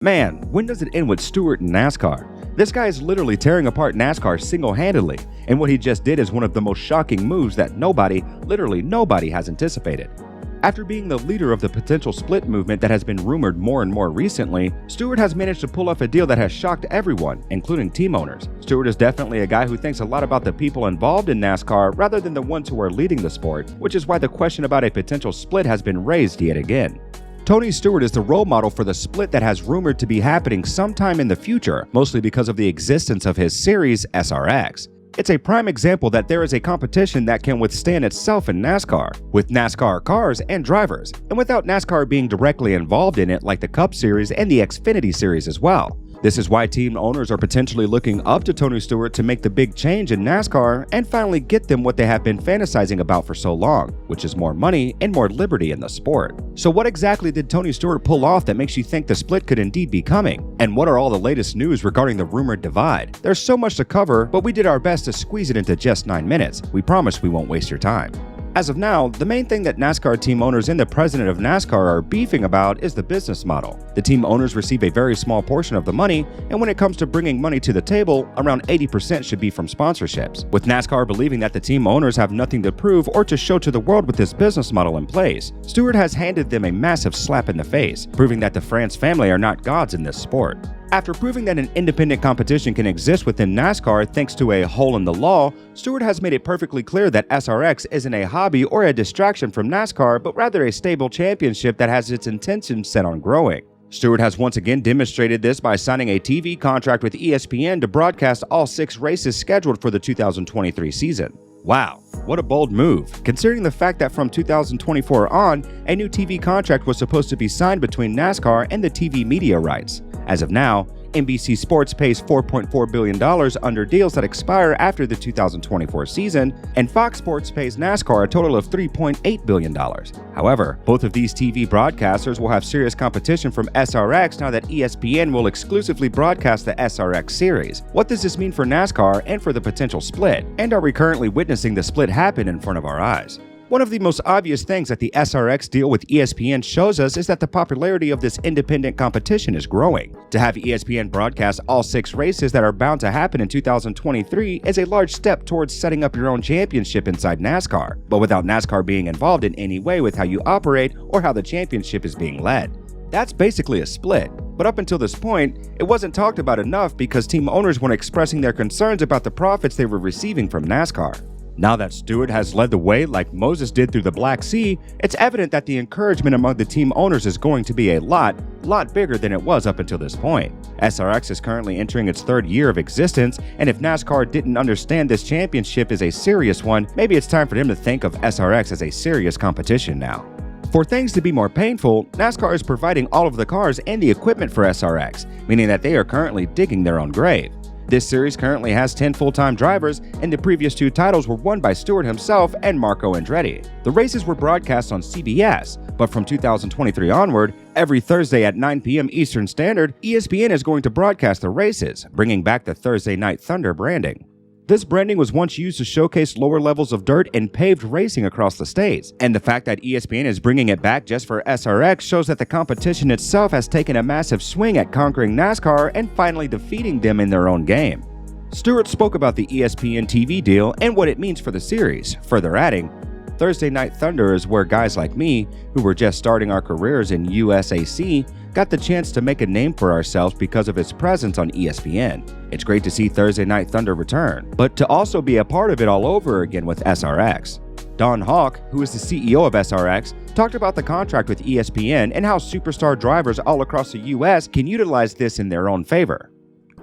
Man, when does it end with Stewart and NASCAR? This guy is literally tearing apart NASCAR single-handedly, and what he just did is one of the most shocking moves that literally nobody has anticipated. After being the leader of the potential split movement that has been rumored more and more recently, Stewart has managed to pull off a deal that has shocked everyone, including team owners. Stewart is definitely a guy who thinks a lot about the people involved in NASCAR rather than the ones who are leading the sport, which is why the question about a potential split has been raised yet again. Tony Stewart is the role model for the split that has rumored to be happening sometime in the future, mostly because of the existence of his series SRX. It's a prime example that there is a competition that can withstand itself in NASCAR, with NASCAR cars and drivers, and without NASCAR being directly involved in it like the Cup Series and the Xfinity Series as well. This is why team owners are potentially looking up to Tony Stewart to make the big change in NASCAR and finally get them what they have been fantasizing about for so long, which is more money and more liberty in the sport. So what exactly did Tony Stewart pull off that makes you think the split could indeed be coming? And what are all the latest news regarding the rumored divide? There's so much to cover, but we did our best to squeeze it into just 9 minutes. We promise we won't waste your time. As of now, the main thing that NASCAR team owners and the president of NASCAR are beefing about is the business model. The team owners receive a very small portion of the money, and when it comes to bringing money to the table, around 80% should be from sponsorships. With NASCAR believing that the team owners have nothing to prove or to show to the world with this business model in place, Stewart has handed them a massive slap in the face, proving that the France family are not gods in this sport. After proving that an independent competition can exist within NASCAR thanks to a hole in the law, Stewart has made it perfectly clear that SRX isn't a hobby or a distraction from NASCAR, but rather a stable championship that has its intentions set on growing. Stewart has once again demonstrated this by signing a TV contract with ESPN to broadcast all 6 races scheduled for the 2023 season. Wow, what a bold move, considering the fact that from 2024 on, a new TV contract was supposed to be signed between NASCAR and the TV media rights. As of now, NBC Sports pays $4.4 billion under deals that expire after the 2024 season, and Fox Sports pays NASCAR a total of $3.8 billion. However, both of these TV broadcasters will have serious competition from SRX now that ESPN will exclusively broadcast the SRX series. What does this mean for NASCAR and for the potential split? And are we currently witnessing the split happen in front of our eyes? One of the most obvious things that the SRX deal with ESPN shows us is that the popularity of this independent competition is growing. To have ESPN broadcast all 6 races that are bound to happen in 2023 is a large step towards setting up your own championship inside NASCAR, but without NASCAR being involved in any way with how you operate or how the championship is being led. That's basically a split. But up until this point, it wasn't talked about enough because team owners weren't expressing their concerns about the profits they were receiving from NASCAR. Now that Stewart has led the way like Moses did through the Black Sea, it's evident that the encouragement among the team owners is going to be a lot bigger than it was up until this point. SRX is currently entering its 3rd year of existence, and if NASCAR didn't understand this championship is a serious one, maybe it's time for them to think of SRX as a serious competition now. For things to be more painful, NASCAR is providing all of the cars and the equipment for SRX, meaning that they are currently digging their own grave. This series currently has 10 full-time drivers, and the previous 2 titles were won by Stewart himself and Marco Andretti. The races were broadcast on CBS, but from 2023 onward, every Thursday at 9 p.m. Eastern Standard, ESPN is going to broadcast the races, bringing back the Thursday Night Thunder branding. This branding was once used to showcase lower levels of dirt and paved racing across the states, and the fact that ESPN is bringing it back just for SRX shows that the competition itself has taken a massive swing at conquering NASCAR and finally defeating them in their own game. Stewart spoke about the ESPN TV deal and what it means for the series, further adding, "Thursday Night Thunder is where guys like me, who were just starting our careers in USAC, got the chance to make a name for ourselves because of its presence on ESPN. It's great to see Thursday Night Thunder return, but to also be a part of it all over again with SRX. Don Hawk, who is the CEO of SRX, talked about the contract with ESPN and how superstar drivers all across the US can utilize this in their own favor.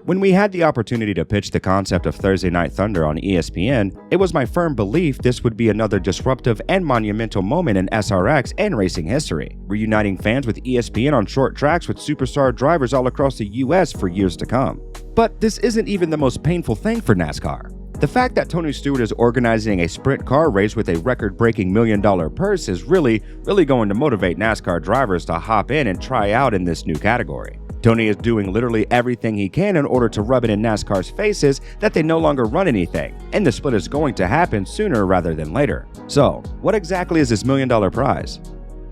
When we had the opportunity to pitch the concept of Thursday Night Thunder on ESPN, it was my firm belief this would be another disruptive and monumental moment in SRX and racing history, reuniting fans with ESPN on short tracks with superstar drivers all across the US for years to come. But this isn't even the most painful thing for NASCAR. The fact that Tony Stewart is organizing a sprint car race with a record-breaking $1 million purse is really going to motivate NASCAR drivers to hop in and try out in this new category. Tony is doing literally everything he can in order to rub it in NASCAR's faces that they no longer run anything, and the split is going to happen sooner rather than later. So, what exactly is this $1 million prize?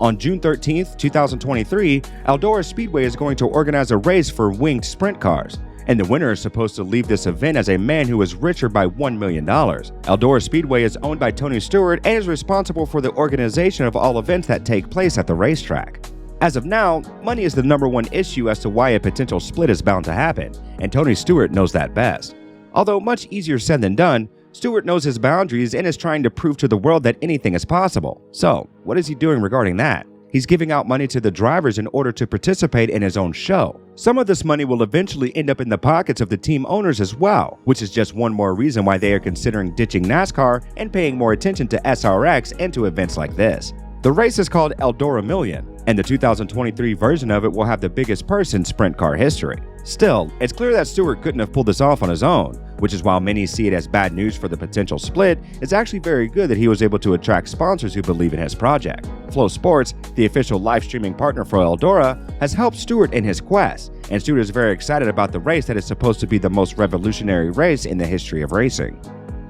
On June 13, 2023, Eldora Speedway is going to organize a race for winged sprint cars, and the winner is supposed to leave this event as a man who is richer by $1 million. Eldora Speedway is owned by Tony Stewart and is responsible for the organization of all events that take place at the racetrack. As of now, money is the #1 issue as to why a potential split is bound to happen, and Tony Stewart knows that best. Although much easier said than done, Stewart knows his boundaries and is trying to prove to the world that anything is possible. So, what is he doing regarding that? He's giving out money to the drivers in order to participate in his own show. Some of this money will eventually end up in the pockets of the team owners as well, which is just one more reason why they are considering ditching NASCAR and paying more attention to SRX and to events like this. The race is called Eldora Million, and the 2023 version of it will have the biggest purse in sprint car history. Still, it's clear that Stewart couldn't have pulled this off on his own, which is while many see it as bad news for the potential split, it's actually very good that he was able to attract sponsors who believe in his project. Flow Sports, the official live streaming partner for Eldora, has helped Stewart in his quest, and Stewart is very excited about the race that is supposed to be the most revolutionary race in the history of racing.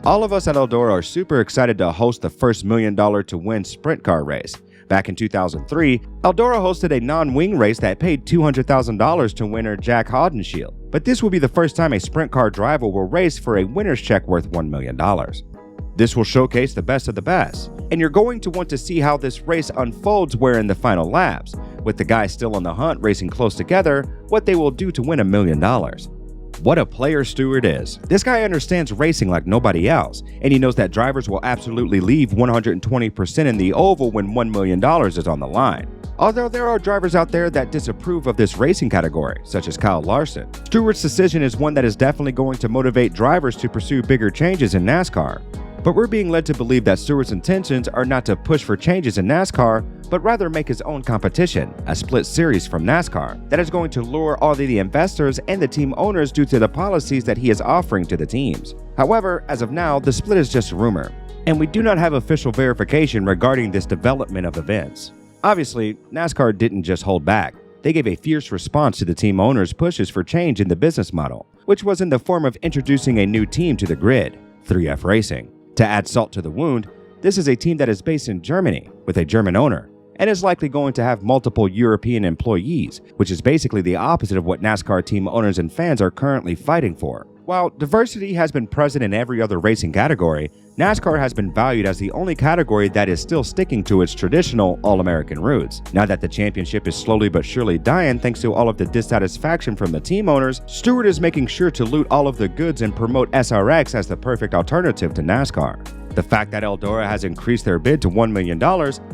All of us at Eldora are super excited to host the first $1 million to win sprint car race. Back in 2003, Eldora hosted a non-wing race that paid $200,000 to winner Jack Haudenschild, but this will be the first time a sprint car driver will race for a winner's check worth $1 million. This will showcase the best of the best, and you're going to want to see how this race unfolds where in the final laps, with the guys still on the hunt racing close together, what they will do to win $1 million. What a player Stewart is. This guy understands racing like nobody else, and he knows that drivers will absolutely leave 120% in the oval when $1 million is on the line. Although there are drivers out there that disapprove of this racing category, such as Kyle Larson, Stewart's decision is one that is definitely going to motivate drivers to pursue bigger changes in NASCAR. But we're being led to believe that Stewart's intentions are not to push for changes in NASCAR, but rather make his own competition, a split series from NASCAR, that is going to lure all the investors and the team owners due to the policies that he is offering to the teams. However, as of now, the split is just a rumor, and we do not have official verification regarding this development of events. Obviously, NASCAR didn't just hold back. They gave a fierce response to the team owners' pushes for change in the business model, which was in the form of introducing a new team to the grid, 3F Racing. To add salt to the wound, this is a team that is based in Germany with a German owner and is likely going to have multiple European employees, which is basically the opposite of what NASCAR team owners and fans are currently fighting for. While diversity has been present in every other racing category, NASCAR has been valued as the only category that is still sticking to its traditional All-American roots. Now that the championship is slowly but surely dying thanks to all of the dissatisfaction from the team owners, Stewart is making sure to loot all of the goods and promote SRX as the perfect alternative to NASCAR. The fact that Eldora has increased their bid to $1 million,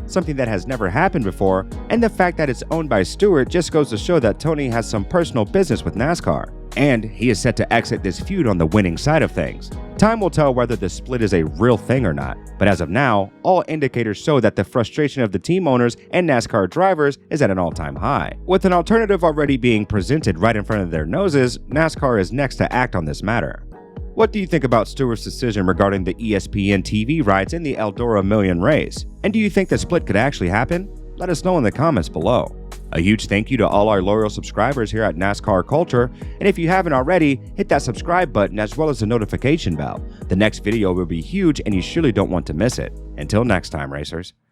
something that has never happened before, and the fact that it's owned by Stewart just goes to show that Tony has some personal business with NASCAR, and he is set to exit this feud on the winning side of things. Time will tell whether the split is a real thing or not, but as of now, all indicators show that the frustration of the team owners and NASCAR drivers is at an all-time high. With an alternative already being presented right in front of their noses, NASCAR is next to act on this matter. What do you think about Stewart's decision regarding the ESPN TV rights in the Eldora Million race? And do you think the split could actually happen? Let us know in the comments below. A huge thank you to all our loyal subscribers here at NASCAR Culture, and if you haven't already, hit that subscribe button as well as the notification bell. The next video will be huge and you surely don't want to miss it. Until next time, racers.